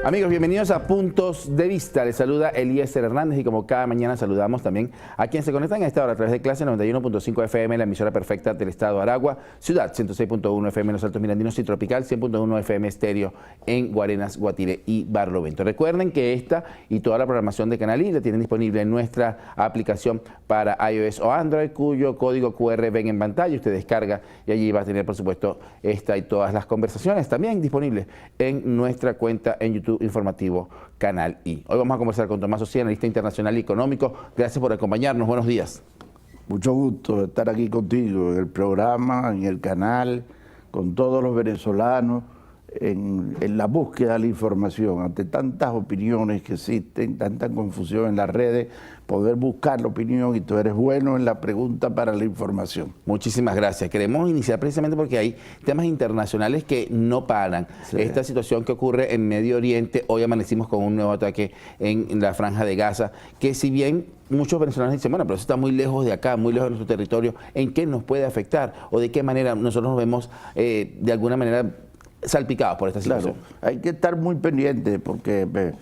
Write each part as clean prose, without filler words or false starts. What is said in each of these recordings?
Amigos, bienvenidos a Puntos de Vista. Les saluda Eliezer Hernández y como cada mañana saludamos también a quienes se conectan a esta hora a través de Clase 91.5 FM, la emisora perfecta del estado de Aragua, Ciudad 106.1 FM en los Altos Mirandinos y Tropical 100.1 FM estéreo en Guarenas, Guatire y Barlovento. Recuerden que esta y toda la programación de Canal I la tienen disponible en nuestra aplicación para iOS o Android, cuyo código QR ven en pantalla, usted descarga y allí va a tener por supuesto esta y todas las conversaciones también disponibles en nuestra cuenta en YouTube informativo Canal I. Hoy vamos a conversar con Tomás Ossía, analista internacional y económico. Gracias por acompañarnos. Buenos días. Mucho gusto estar aquí contigo en el programa, en el canal, con todos los venezolanos, en la búsqueda de la información. Ante tantas opiniones que existen, tanta confusión en las redes, poder buscar la opinión y tú eres bueno en la pregunta para la información. Muchísimas gracias. Queremos iniciar precisamente porque hay temas internacionales que no paran. Sí. Esta situación que ocurre en Medio Oriente, hoy amanecimos con un nuevo ataque en la Franja de Gaza, que si bien muchos venezolanos dicen, bueno, pero eso está muy lejos de acá, muy lejos de nuestro territorio, ¿en qué nos puede afectar? ¿O de qué manera nosotros nos vemos de alguna manera salpicados por esta situación? Claro, hay que estar muy pendientes porque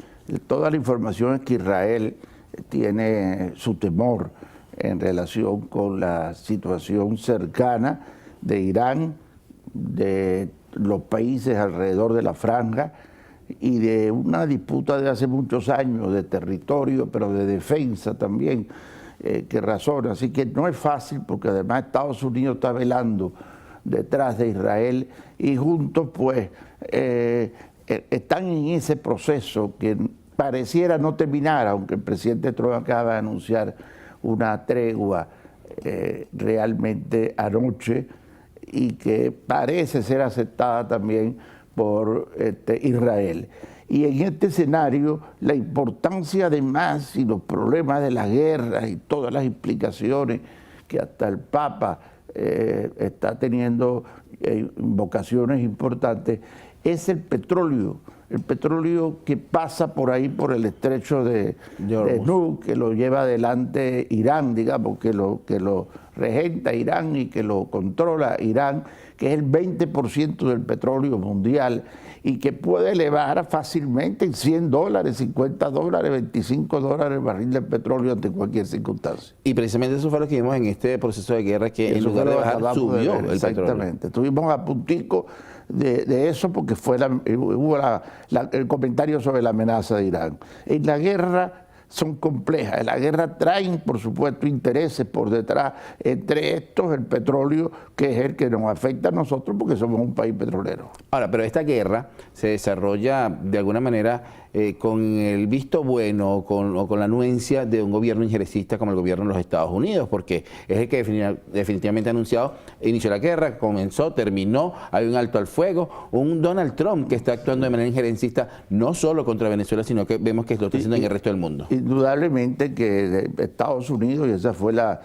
toda la información es que Israel tiene su temor en relación con la situación cercana de Irán, de los países alrededor de la franja y de una disputa de hace muchos años de territorio, pero de defensa también, que razona. Así que no es fácil porque además Estados Unidos está velando detrás de Israel y juntos pues están en ese proceso que pareciera no terminar, aunque el presidente Trump acaba de anunciar una tregua realmente anoche y que parece ser aceptada también por Israel. Y en este escenario la importancia además y los problemas de las guerras y todas las implicaciones que hasta el Papa está teniendo invocaciones importantes, es el petróleo que pasa por ahí, por el estrecho de Hormuz, que lo lleva adelante Irán, digamos, que lo regenta Irán y que lo controla Irán, que es el 20% del petróleo mundial y que puede elevar fácilmente en $100, $50, $25 el barril de petróleo ante cualquier circunstancia. Y precisamente eso fue lo que vimos en este proceso de guerra, que en lugar de bajar subió el petróleo. Exactamente, estuvimos a puntico de eso porque fue hubo el comentario sobre la amenaza de Irán. En la guerra son complejas, en la guerra traen por supuesto intereses por detrás, entre estos el petróleo, que es el que nos afecta a nosotros porque somos un país petrolero. Ahora, pero esta guerra se desarrolla de alguna manera con el visto bueno o con la anuencia de un gobierno injerencista como el gobierno de los Estados Unidos, porque es el que definitivamente ha anunciado, inició la guerra, comenzó, terminó, hay un alto al fuego, un Donald Trump que está actuando de manera injerencista no solo contra Venezuela, sino que vemos que lo está haciendo en el resto del mundo. Indudablemente que Estados Unidos, y esa fue la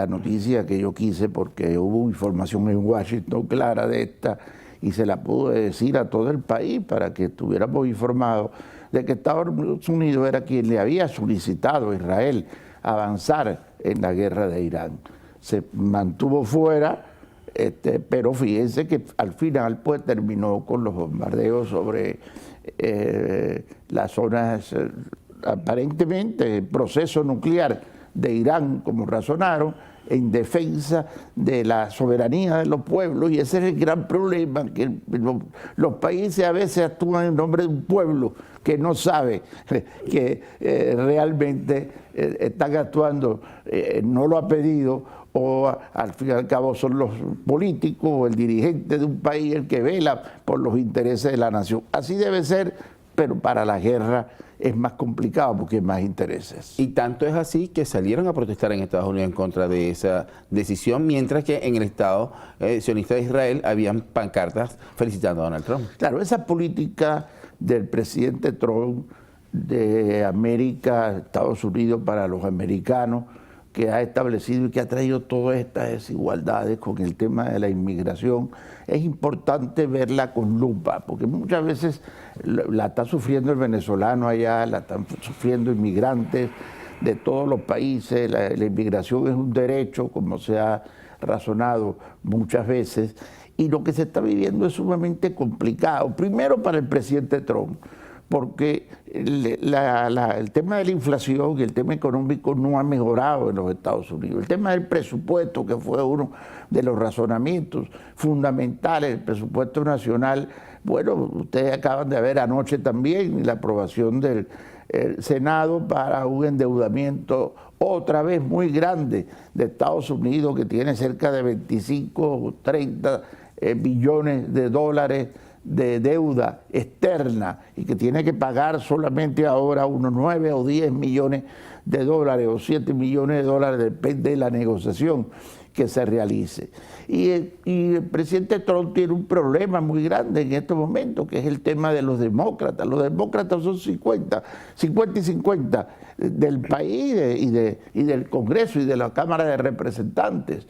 noticia que yo quise porque hubo información en Washington clara de esta y se la pude decir a todo el país para que estuviéramos informados de que Estados Unidos era quien le había solicitado a Israel avanzar en la guerra de Irán. Se mantuvo fuera, pero fíjense que al final pues terminó con los bombardeos sobre las zonas, aparentemente proceso nuclear de Irán, como razonaron, en defensa de la soberanía de los pueblos, y ese es el gran problema, que los países a veces actúan en nombre de un pueblo que no sabe que realmente están actuando, no lo ha pedido, o al fin y al cabo son los políticos o el dirigente de un país el que vela por los intereses de la nación. Así debe ser, pero para la guerra es más complicado porque hay más intereses. Y tanto es así que salieron a protestar en Estados Unidos en contra de esa decisión, mientras que en el Estado sionista de Israel habían pancartas felicitando a Donald Trump. Claro, esa política del presidente Trump de América, Estados Unidos para los americanos, que ha establecido y que ha traído todas estas desigualdades con el tema de la inmigración, es importante verla con lupa, porque muchas veces la está sufriendo el venezolano allá, la están sufriendo inmigrantes de todos los países. La inmigración es un derecho, como se ha razonado muchas veces, y lo que se está viviendo es sumamente complicado. Primero para el presidente Trump, porque el tema de la inflación y el tema económico no ha mejorado en los Estados Unidos. El tema del presupuesto, que fue uno de los razonamientos fundamentales del presupuesto nacional, bueno, ustedes acaban de ver anoche también la aprobación del Senado para un endeudamiento otra vez muy grande de Estados Unidos, que tiene cerca de 25 o 30 billones de dólares de deuda externa y que tiene que pagar solamente ahora unos 9 o 10 millones de dólares o 7 millones de dólares, depende de la negociación que se realice. Y el presidente Trump tiene un problema muy grande en estos momentos, que es el tema de los demócratas. Los demócratas son 50 y 50 del país y del Congreso y de la Cámara de Representantes,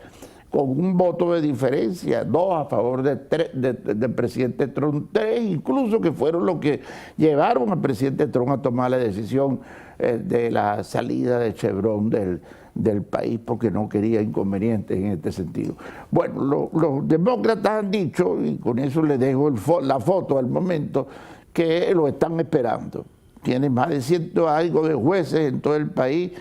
con un voto de diferencia, 2 a favor del presidente Trump, 3 incluso, que fueron los que llevaron al presidente Trump a tomar la decisión de la salida de Chevron del país, porque no quería inconvenientes en este sentido. Bueno, los demócratas han dicho, y con eso les dejo la foto al momento, que lo están esperando. Tiene más de 100 algo de jueces en todo el país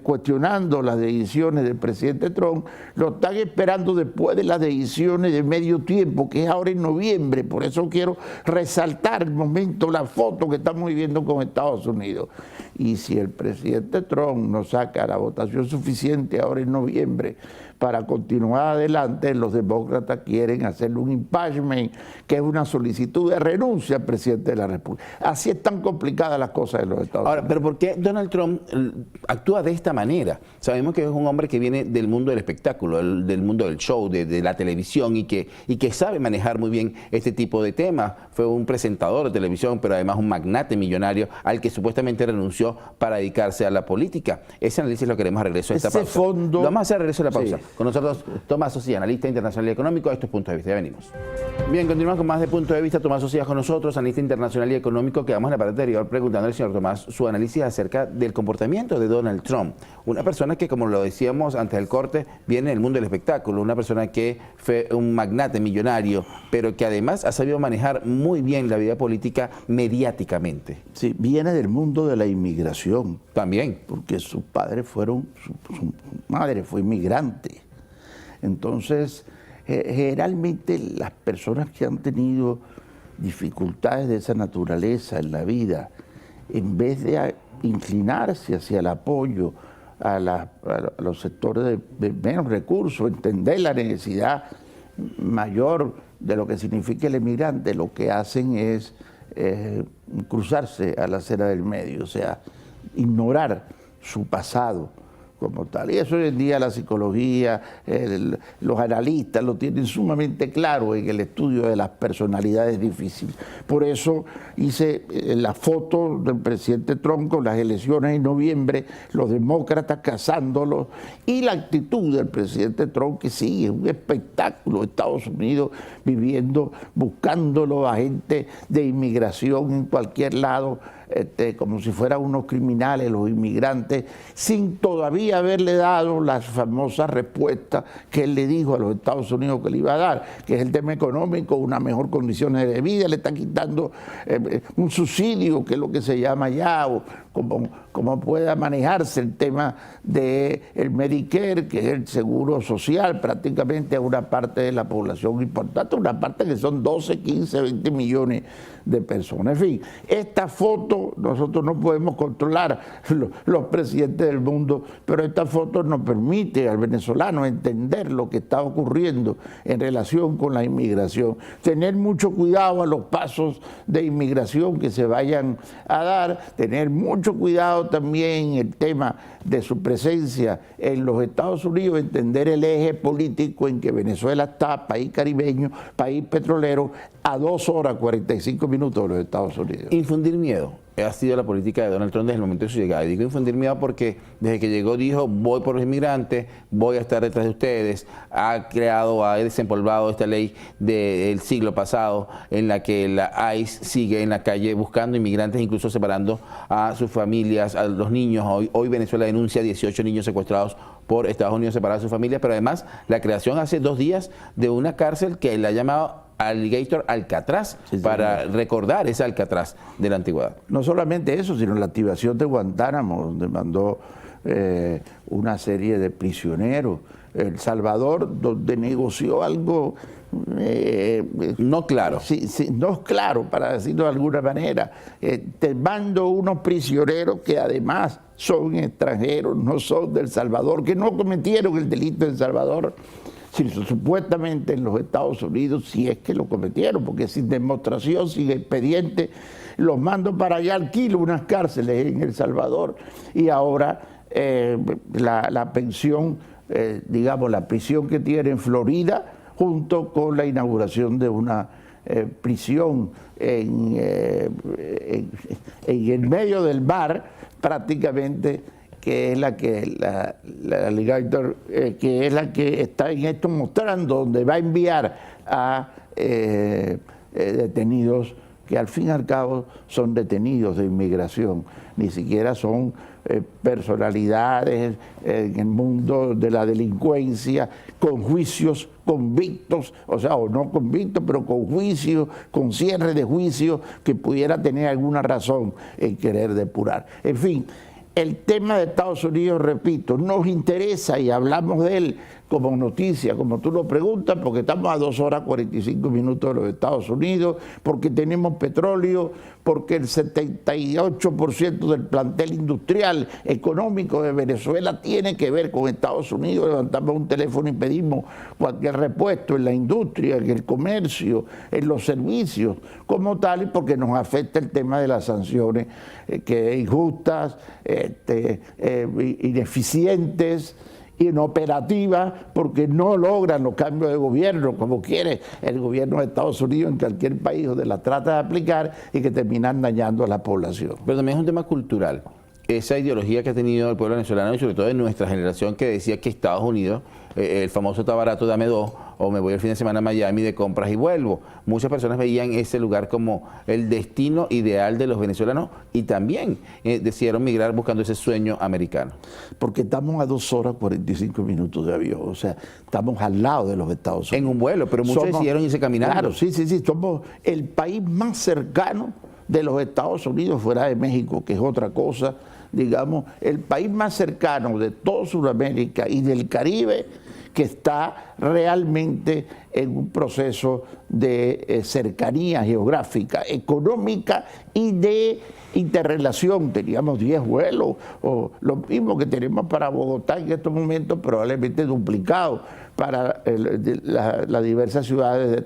cuestionando las decisiones del presidente Trump. Lo están esperando después de las decisiones de medio tiempo, que es ahora en noviembre. Por eso quiero resaltar el momento, la foto que estamos viviendo con Estados Unidos. Y si el presidente Trump no saca la votación suficiente ahora en noviembre para continuar adelante, los demócratas quieren hacerle un impeachment, que es una solicitud de renuncia al presidente de la República. Así están complicadas las cosas en los Estados Unidos. Ahora, pero ¿por qué Donald Trump actúa de esta manera? Sabemos que es un hombre que viene del mundo del espectáculo, del mundo del show, de la televisión, y que sabe manejar muy bien este tipo de temas. Fue un presentador de televisión, pero además un magnate millonario al que supuestamente renunció para dedicarse a la política. Ese análisis lo queremos a regreso a esta pausa. Fondo, lo vamos a hacer a regreso a la pausa. Sí. Con nosotros Tomás Socias, analista internacional y económico. Estos puntos de vista. Ya venimos. Bien, continuamos con más de Punto de Vista. Tomás Socias con nosotros, analista internacional y económico. Quedamos en la parte anterior preguntando al señor Tomás su análisis acerca del comportamiento de Donald Trump. Una persona que, como lo decíamos antes del corte, viene del mundo del espectáculo. Una persona que fue un magnate millonario, pero que además ha sabido manejar muy bien la vida política mediáticamente. Sí, viene del mundo de la inmigración. También. Porque sus padres fueron, su madre fue inmigrante. Entonces, generalmente las personas que han tenido dificultades de esa naturaleza en la vida, en vez de inclinarse hacia el apoyo a los sectores de menos recursos, entender la necesidad mayor de lo que significa el emigrante, lo que hacen es cruzarse a la acera del medio, o sea, ignorar su pasado como tal. Y eso hoy en día la psicología, los analistas lo tienen sumamente claro en el estudio de las personalidades difíciles. Por eso hice la foto del presidente Trump con las elecciones en noviembre, los demócratas cazándolos, y la actitud del presidente Trump, que sigue un espectáculo, Estados Unidos viviendo, buscando los agentes de inmigración en cualquier lado, como si fueran unos criminales, los inmigrantes, sin todavía haberle dado las famosas respuestas que él le dijo a los Estados Unidos que le iba a dar, que es el tema económico, una mejor condiciones de vida. Le está quitando un subsidio, que es lo que se llama ya, o como pueda manejarse el tema del Medicare, que es el seguro social, prácticamente a una parte de la población importante, una parte que son 12, 15, 20 millones de personas. En fin, esta foto nosotros no podemos controlar los presidentes del mundo, pero esta foto nos permite al venezolano entender lo que está ocurriendo en relación con la inmigración. Tener mucho cuidado a los pasos de inmigración que se vayan a dar, tener mucho cuidado también en el tema de su presencia en los Estados Unidos, entender el eje político en que Venezuela está, país caribeño, país petrolero, a 2 horas 45 minutos de los Estados Unidos. Infundir miedo ha sido la política de Donald Trump desde el momento de su llegada. Y digo infundir miedo porque desde que llegó dijo: voy por los inmigrantes, voy a estar detrás de ustedes. Ha desempolvado esta ley del siglo pasado en la que la ICE sigue en la calle buscando inmigrantes, incluso separando a sus familias, a los niños. Hoy Venezuela denuncia 18 niños secuestrados por Estados Unidos separados de sus familias, pero además la creación hace 2 días de una cárcel que él ha llamado Alligator Alcatraz, Sí, para recordar ese Alcatraz de la antigüedad. No solamente eso, sino la activación de Guantánamo, donde mandó una serie de prisioneros. El Salvador, donde negoció algo no claro. Sí, no es claro, para decirlo de alguna manera. Te mando unos prisioneros que además son extranjeros, no son del Salvador, que no cometieron el delito en El Salvador, sino supuestamente en los Estados Unidos, si es que lo cometieron, porque sin demostración, sin expediente, los mando para allá, alquilo unas cárceles en El Salvador, y ahora la pensión, digamos, la prisión que tiene en Florida, junto con la inauguración de una prisión en el medio del mar, prácticamente, que es la Alligator, que es la que está en esto mostrando, donde va a enviar a detenidos que al fin y al cabo son detenidos de inmigración, ni siquiera son personalidades en el mundo de la delincuencia con juicios convictos, o sea, o no convictos, pero con juicios, con cierre de juicio que pudiera tener alguna razón en querer depurar. En fin, el tema de Estados Unidos, repito, nos interesa y hablamos de él como noticia, como tú lo preguntas, porque estamos a 2 horas 45 minutos de los Estados Unidos, porque tenemos petróleo, porque el 78% del plantel industrial económico de Venezuela tiene que ver con Estados Unidos. Levantamos un teléfono y pedimos cualquier repuesto en la industria, en el comercio, en los servicios, como tal, y porque nos afecta el tema de las sanciones que injustas, ineficientes, inoperativas, porque no logran los cambios de gobierno como quiere el gobierno de Estados Unidos en cualquier país donde la trata de aplicar, y que terminan dañando a la población. Pero también es un tema cultural. Esa ideología que ha tenido el pueblo venezolano, y sobre todo de nuestra generación, que decía que Estados Unidos, el famoso está barato, dame 2, o me voy el fin de semana a Miami de compras y vuelvo. Muchas personas veían ese lugar como el destino ideal de los venezolanos, y también decidieron migrar buscando ese sueño americano. Porque estamos a 2 horas 45 minutos de avión, o sea, estamos al lado de los Estados Unidos. En un vuelo, pero muchos decidieron irse caminando. Claro, sí, somos el país más cercano de los Estados Unidos, fuera de México, que es otra cosa, digamos, el país más cercano de toda Sudamérica y del Caribe, que está realmente en un proceso de cercanía geográfica, económica y de interrelación. Teníamos 10 vuelos, o lo mismo que tenemos para Bogotá en estos momentos, probablemente duplicado para las diversas ciudades de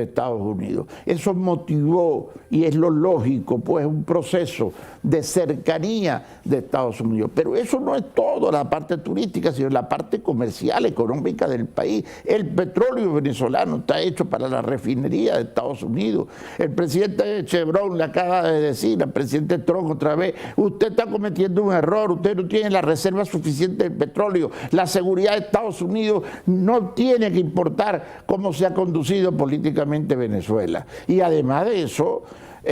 Estados Unidos. Eso motivó, y es lo lógico, pues un proceso de cercanía de Estados Unidos. Pero eso no es todo, la parte turística, sino la parte comercial, económica del país. El petróleo venezolano está hecho para la refinería de Estados Unidos. El presidente de Chevron le acaba de decir al presidente Trump otra vez: usted está cometiendo un error, usted no tiene la reserva suficiente de petróleo, la seguridad de Estados Unidos no tiene que importar cómo se ha conducido políticamente Venezuela. Y además de eso,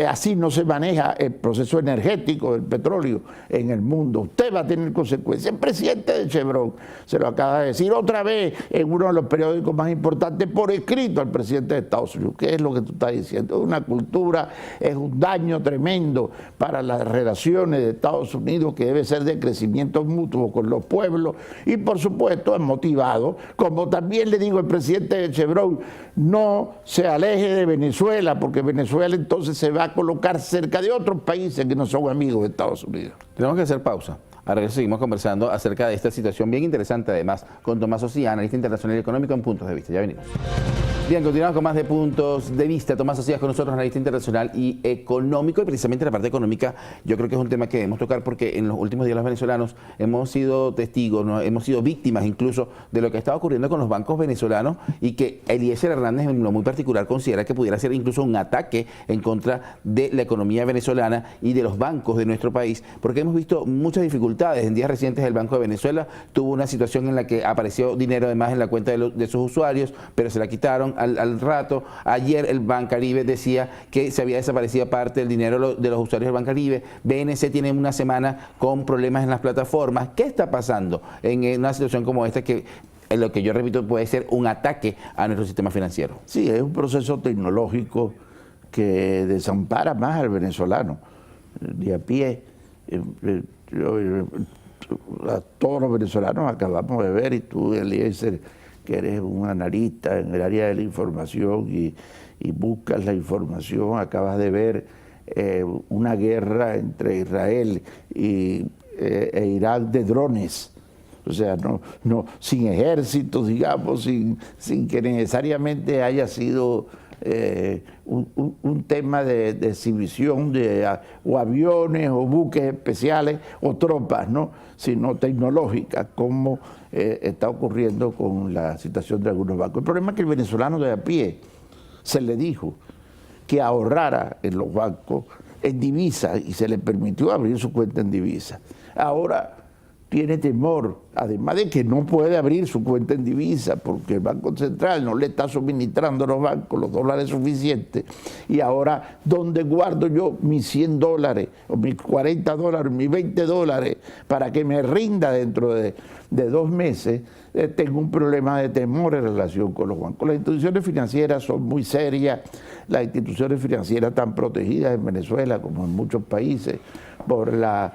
así no se maneja el proceso energético del petróleo en el mundo. Usted va a tener consecuencias. El presidente de Chevron se lo acaba de decir otra vez en uno de los periódicos más importantes, por escrito, al presidente de Estados Unidos. ¿Qué es lo que tú estás diciendo? Es una cultura, es un daño tremendo para las relaciones de Estados Unidos, que debe ser de crecimiento mutuo con los pueblos, y por supuesto es motivado, como también le digo al presidente de Chevron, no se aleje de Venezuela, porque Venezuela entonces se va a colocar cerca de otros países que no son amigos de Estados Unidos. Tenemos que hacer pausa. Ahora seguimos conversando acerca de esta situación bien interesante, además, con Tomás Osia, analista internacional y económico en Puntos de Vista. Ya venimos. Bien, continuamos con más de Puntos de Vista. Tomás Osia con nosotros, analista internacional y económico, y precisamente la parte económica yo creo que es un tema que debemos tocar, porque en los últimos días los venezolanos hemos sido testigos, ¿no? Hemos sido víctimas incluso de lo que estaba ocurriendo con los bancos venezolanos, y que Eliezer Hernández en lo muy particular considera que pudiera ser incluso un ataque en contra de la economía venezolana y de los bancos de nuestro país, porque hemos visto muchas dificultades. En días recientes el Banco de Venezuela tuvo una situación en la que apareció dinero además en la cuenta de sus usuarios, pero se la quitaron al rato. Ayer el Bancaribe decía que se había desaparecido parte del dinero de los usuarios del Bancaribe. BNC tiene una semana con problemas en las plataformas. ¿Qué está pasando en una situación como esta, que en lo que yo repito puede ser un ataque a nuestro sistema financiero. Sí, es un proceso tecnológico que desampara más al venezolano de a pie. A todos los venezolanos acabamos de ver, y tú, Eliezer, que eres un analista en el área de la información y buscas la información, acabas de ver una guerra entre Israel e Irak de drones. O sea, sin ejércitos, digamos, sin que necesariamente haya sido un tema de exhibición o aviones o buques especiales o tropas, ¿no? Sino tecnológicas, como está ocurriendo con la situación de algunos bancos. El problema es que el venezolano de a pie se le dijo que ahorrara en los bancos en divisa y se le permitió abrir su cuenta en divisa. Ahora tiene temor, además de que no puede abrir su cuenta en divisa porque el Banco Central no le está suministrando a los bancos los dólares suficientes. Y ahora, ¿dónde guardo yo mis 100 dólares o mis 40 dólares, mis 20 dólares para que me rinda dentro de 2 meses? Tengo un problema de temor en relación con los bancos. Las instituciones financieras son muy serias, las instituciones financieras están protegidas en Venezuela como en muchos países por la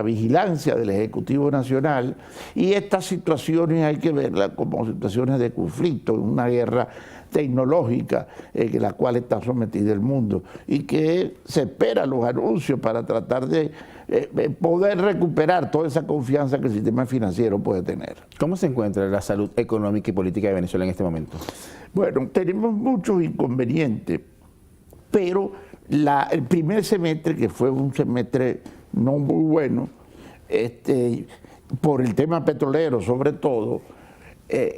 vigilancia del Ejecutivo Nacional, y estas situaciones hay que verlas como situaciones de conflicto, una guerra tecnológica en la cual está sometida el mundo, y que se esperan los anuncios para tratar de poder recuperar toda esa confianza que el sistema financiero puede tener. ¿Cómo se encuentra la salud económica y política de Venezuela en este momento? Bueno, tenemos muchos inconvenientes, pero el primer semestre, que fue un semestre no muy bueno, por el tema petrolero sobre todo,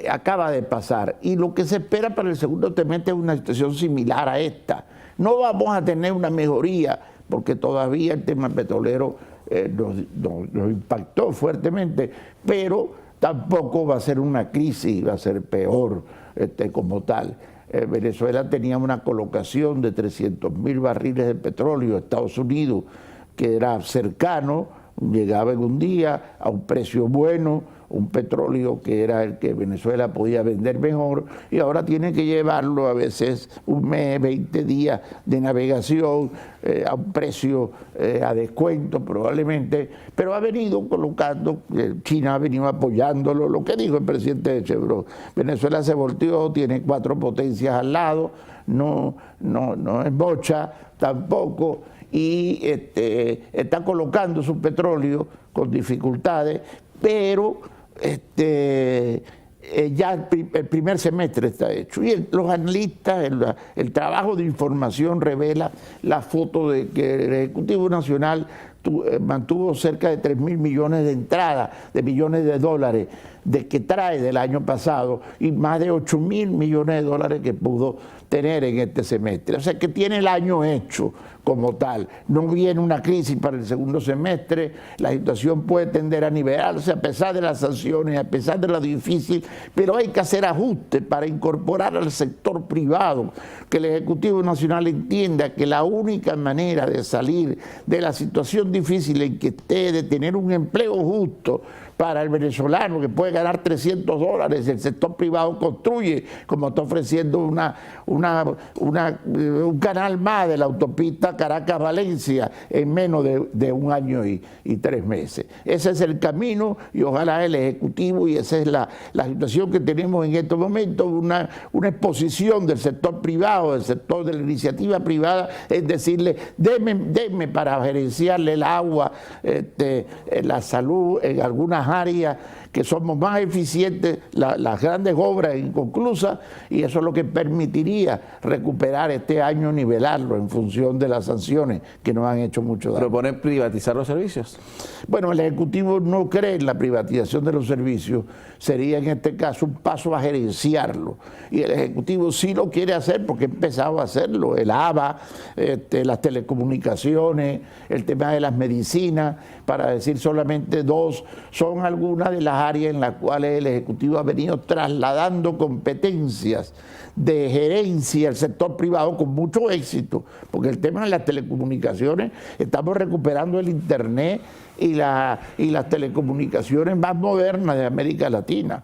acaba de pasar. Y lo que se espera para el segundo semestre es una situación similar a esta. No vamos a tener una mejoría, porque todavía el tema petrolero nos impactó fuertemente, pero tampoco va a ser una crisis, va a ser peor como tal. Venezuela tenía una colocación de 300.000 barriles de petróleo a Estados Unidos, que era cercano, llegaba en un día a un precio bueno, un petróleo que era el que Venezuela podía vender mejor, y ahora tiene que llevarlo a veces un mes, 20 días de navegación a un precio a descuento probablemente, pero ha venido colocando, China ha venido apoyándolo, lo que dijo el presidente de Chevron. Venezuela se volteó, tiene 4 potencias al lado, no es bocha tampoco, y está colocando su petróleo con dificultades, pero ya el primer semestre está hecho. Y los analistas, el trabajo de información revela la foto de que el Ejecutivo Nacional mantuvo cerca de 3.000 millones de entradas, de millones de dólares, de que trae del año pasado, y más de 8.000 millones de dólares que pudo tener en este semestre. O sea que tiene el año hecho como tal. No viene una crisis para el segundo semestre, la situación puede tender a nivelarse a pesar de las sanciones, a pesar de lo difícil, pero hay que hacer ajustes para incorporar al sector privado, que el Ejecutivo Nacional entienda que la única manera de salir de la situación difícil en que esté, de tener un empleo justo para el venezolano que puede ganar 300 dólares, el sector privado construye, como está ofreciendo un canal más de la autopista Caracas-Valencia en menos de 1 año y 3 meses. Ese es el camino, y ojalá el Ejecutivo, y esa es la situación que tenemos en estos momentos, una exposición del sector privado, del sector de la iniciativa privada, es decirle, deme para gerenciarle el agua, la salud, en algunas áreas que somos más eficientes, las grandes obras inconclusas, y eso es lo que permitiría recuperar este año, nivelarlo en función de las sanciones que nos han hecho mucho daño. ¿Propone privatizar los servicios? Bueno, el Ejecutivo no cree en la privatización de los servicios, sería en este caso un paso a gerenciarlo, y el Ejecutivo sí lo quiere hacer porque ha empezado a hacerlo, el ABA, las telecomunicaciones, el tema de las medicinas, para decir solamente 2, son algunas de las áreas en las cuales el Ejecutivo ha venido trasladando competencias de gerencia al sector privado con mucho éxito, porque el tema de las telecomunicaciones, estamos recuperando el Internet y las telecomunicaciones más modernas de América Latina,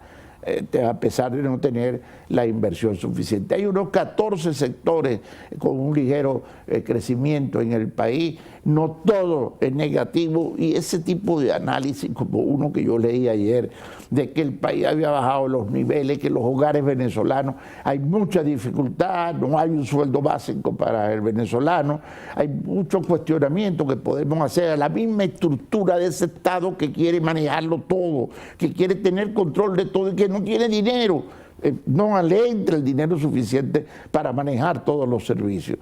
a pesar de no tener la inversión suficiente. Hay unos 14 sectores con un ligero crecimiento en el país, no todo es negativo, y ese tipo de análisis, como uno que yo leí ayer, de que el país había bajado los niveles, que los hogares venezolanos hay mucha dificultad, no hay un sueldo básico para el venezolano, hay muchos cuestionamientos que podemos hacer a la misma estructura de ese Estado que quiere manejarlo todo, que quiere tener control de todo y que no tiene dinero. No le entra el dinero suficiente para manejar todos los servicios.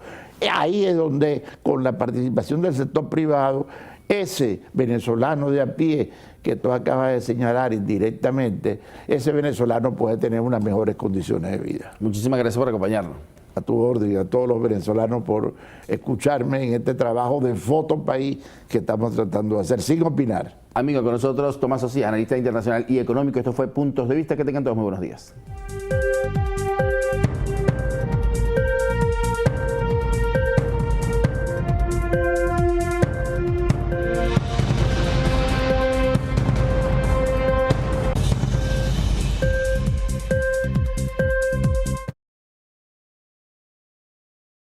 Ahí es donde, con la participación del sector privado, ese venezolano de a pie que tú acabas de señalar indirectamente, ese venezolano puede tener unas mejores condiciones de vida. Muchísimas gracias por acompañarnos. A tu orden y a todos los venezolanos por escucharme en este trabajo de Fotopaís que estamos tratando de hacer, sin opinar. Amigo, con nosotros Tomás Osí, analista internacional y económico. Esto fue Puntos de Vista. Que tengan todos muy buenos días.